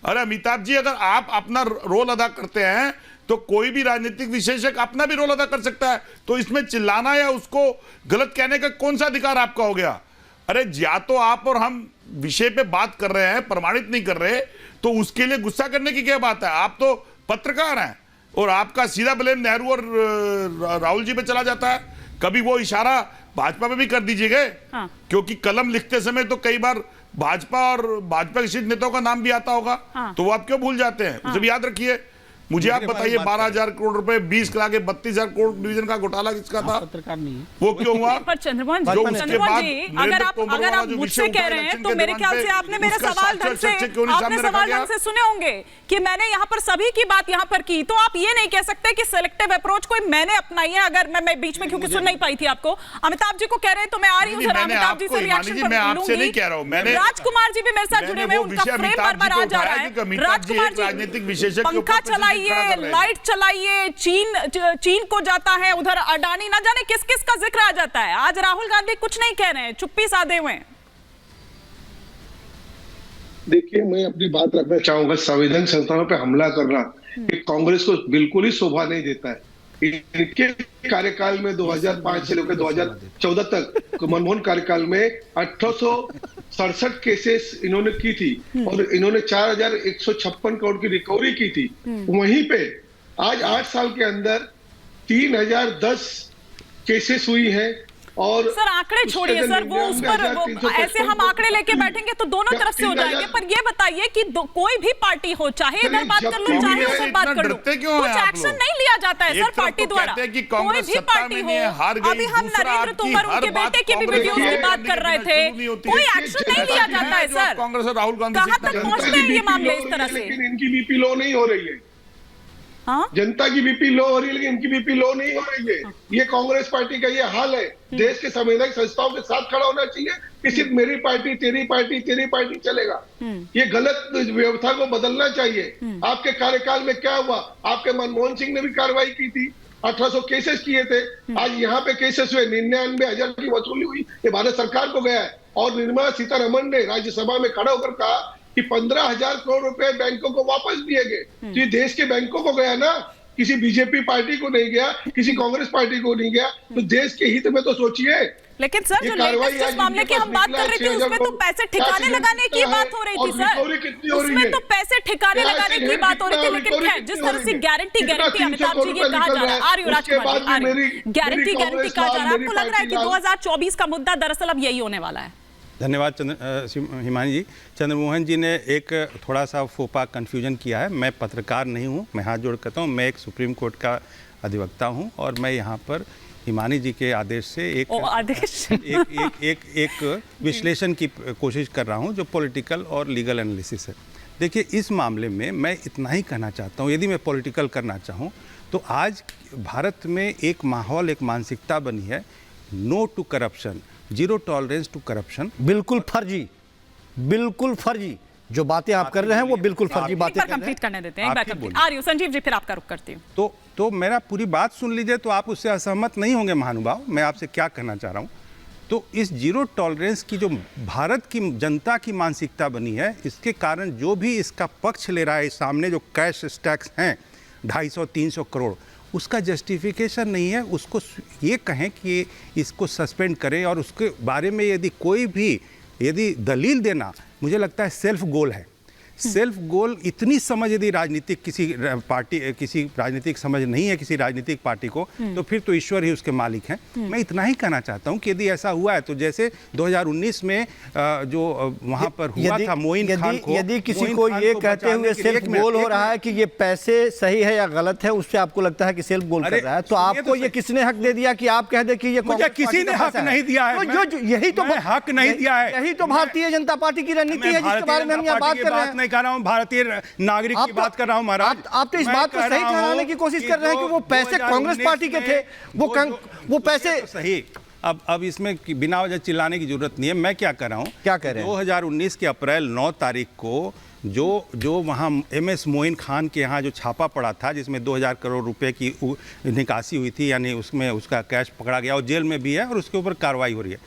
अरे अमिताभ जी, अगर आप अपना रोल अदा करते हैं तो कोई भी राजनीतिक विशेषज्ञ अपना भी रोल अदा कर सकता है। तो इसमें चिल्लाना या उसको गलत कहने का कौन सा अधिकार आपका हो गया? अरे या तो आप और हम विषय पे बात कर रहे हैं, प्रमाणित नहीं कर रहे, तो उसके लिए गुस्सा करने की क्या बात है? आप तो पत्रकार हैं और आपका सीधा ब्लेम नेहरू और राहुल जी पे चला जाता है। कभी वो इशारा भाजपा पे भी कर दीजिएगा। हाँ। क्योंकि कलम लिखते समय तो कई बार भाजपा और भाजपा के शीर्ष नेताओं का नाम भी आता होगा। हाँ। तो वो आप क्यों भूल जाते हैं? उसे भी याद रखिए। मुझे आप बताइए, 12,000 करोड़ रुपए 20 के आगे 32,000 करोड़ डिवीजन का घोटाला किसका था? पत्रकार नहीं है वो क्यों हुआ? पर चंद्रमोहन जी, अगर आप मुझसे कह रहे हैं तो मेरे ख्याल से आपने मेरे सवाल ढंग से सुने होंगे कि मैंने यहाँ पर सभी की बात यहाँ पर की। तो आप ये नहीं कह सकते कि सिलेक्टिव अप्रोच कोई मैंने अपनाई है। अगर मैं बीच में क्योंकि सुन नहीं पाई थी आपको, अमिताभ जी को कह रहे हैं तो मैं आ रही हूँ जरा अमिताभ जी से रिएक्शन लूंगी। राजकुमार जी भी मेरे साथ जुड़े हुए हैं, उनका फ्रेम बार-बार आ जा रहा है। राजकुमार जी, राजनीतिक विशेषज्ञ, पंखा चलाइए, लाइट चलाइए, चीन को जाता है, उधर अडानी, ना जाने किस किस का जिक्र आ जाता है। आज राहुल गांधी कुछ नहीं कह रहे हैं, चुप्पी साधे हुए हैं। देखिए, मैं अपनी बात रखना चाहूंगा। संविधान संस्थानों पे हमला करना ये कांग्रेस को बिल्कुल ही शोभा नहीं देता है। इनके कार्यकाल में 2005 से लेकर 2014 तक मनमोहन कार्यकाल में 1867 केसेस इन्होंने की थी और इन्होंने 4,156 करोड़ की रिकवरी की थी। वहीं पे आज 8 साल के अंदर 3,010 केसेस हुई हैं। और सर आंकड़े छोड़िए सर, वो उस पर वो ऐसे हम आंकड़े लेके बैठेंगे तो दोनों तरफ से हो जाएंगे। पर ये बताइए कि कोई भी पार्टी हो, चाहे इधर बात कर लो चाहे उधर बात कर लो, कुछ एक्शन नहीं लिया जाता है सर पार्टी द्वारा। कोई भी पार्टी हो, अभी हम नरेंद्र तोमर उनके बेटे की भी वीडियोस की बात कर रहे थे, कोई एक्शन नहीं लिया जाता है सर। कांग्रेस और राहुल गांधी कहां तक पहुंचते हैं ये मामले इस तरह से? इनकी बीपी लो नहीं हो रही है। हाँ? जनता की बीपी लो हो रही है लेकिन इनकी बीपी लो नहीं हो रही है। ये कांग्रेस पार्टी का ये हाल है। देश के संवैधानिक संस्थाओं के साथ खड़ा होना चाहिए कि सिर्फ मेरी पार्टी तेरी पार्टी चलेगा। ये गलत व्यवस्था को बदलना चाहिए। आपके कार्यकाल में क्या हुआ? आपके मनमोहन सिंह ने भी कार्रवाई की थी, 1800 केसेस किए थे। आज यहाँ पे केसेस हुए, 99,000 की वसूली हुई, ये भारत सरकार को गया है। और निर्मला सीतारमण ने राज्यसभा में खड़ा होकर कहा कि 15,000 करोड़ रुपए बैंकों को वापस दिए गए। तो ये देश के बैंकों को गया ना, किसी बीजेपी पार्टी को नहीं गया, किसी कांग्रेस पार्टी को नहीं गया। तो देश के हित में तो सोचिए। लेकिन सर जो लेटेस्ट मामले की हम बात कर रहे थे उसमें तो पैसे ठिकाने लगाने की बात हो रही थी सर, उसमें तो पैसे ठिकाने लगाने की बात हो रही थी। लेकिन खैर, जिस तरह से गारंटी अमिताभ जी ये कहा जा रहा है, आ रही हो राजकुमार जी, गारंटी कहा जा रहा है, आपको लग रहा है कि 2024 का मुद्दा दरअसल अब यही होने वाला है? धन्यवाद हिमानी जी। चंद्रमोहन जी ने एक थोड़ा सा फोपा कन्फ्यूजन किया है। मैं पत्रकार नहीं हूँ, मैं हाथ जोड़ करता हूँ, मैं एक सुप्रीम कोर्ट का अधिवक्ता हूँ और मैं यहाँ पर हिमानी जी के आदेश से एक विश्लेषण की कोशिश कर रहा हूँ जो पॉलिटिकल और लीगल एनालिसिस है। देखिए, इस मामले में मैं इतना ही कहना चाहता हूँ, यदि मैं पॉलिटिकल करना चाहूँ तो आज भारत में एक माहौल, एक मानसिकता बनी है, no to corruption, zero tolerance to corruption. बिल्कुल फर्जी जो बातें आप कर रहे हैं वो बिल्कुल फर्जी बातें कंप्लीट करने देते हैं। आ रही हूं संजीव जी, फिर आपका रुख करती हूं। तो मेरा पूरी बात सुन लीजिए, तो आप उससे असहमत नहीं होंगे महानुभाव। मैं आपसे क्या कहना चाह रहा हूं, तो इस जीरो टॉलरेंस की जो भारत की जनता की मानसिकता बनी है, इसके कारण जो भी इसका पक्ष ले रहा है, सामने जो कैश टैक्स हैं 250-300 करोड़, उसका जस्टिफिकेशन नहीं है। उसको ये कहें कि इसको सस्पेंड करें और उसके बारे में यदि दलील देना, मुझे लगता है सेल्फ गोल है। सेल्फ गोल इतनी समझ यदि राजनीतिक किसी राजनीतिक समझ नहीं है किसी राजनीतिक पार्टी को, तो फिर तो ईश्वर ही उसके मालिक हैं। मैं इतना ही कहना चाहता हूं कि यदि ऐसा हुआ है तो जैसे 2019 में जो वहां पर हुआ था मोइन खान को, यदि किसी को ये कहते हुए सेल्फ गोल हो रहा है कि ये पैसे सही है या गलत है, उससे आपको लगता है कि सेल्फ गोल कर रहा है, तो आपको ये किसने हक दे दिया कि आप कह दे कि ये मुझे किसी ने हक नहीं दिया है? यही तो हक नहीं दिया है, यही तो भारतीय जनता पार्टी की रणनीति है जिसके बारे में हम यहाँ बात कर रहे हैं। कर रहा हूं, भारतीय नागरिक की बात कर रहा हूं महाराज। आप तो इस बात को सही ठहराने की कोशिश कर रहे हैं कि वो पैसे कांग्रेस पार्टी के थे, वो पैसे सही। अब इसमें बिना वजह चिल्लाने की जरूरत नहीं है। मैं क्या कर रहा हूं, क्या कह रहे हैं? 2019 के अप्रैल 9 तारीख को जो वहाँ MS मोइन खान के यहाँ जो छापा पड़ा था, जिसमें 2000 करोड़ रुपए की निकासी हुई थी, यानी उसमें उसका कैश पकड़ा गया और जेल में भी है और उसके ऊपर कार्रवाई हो रही है।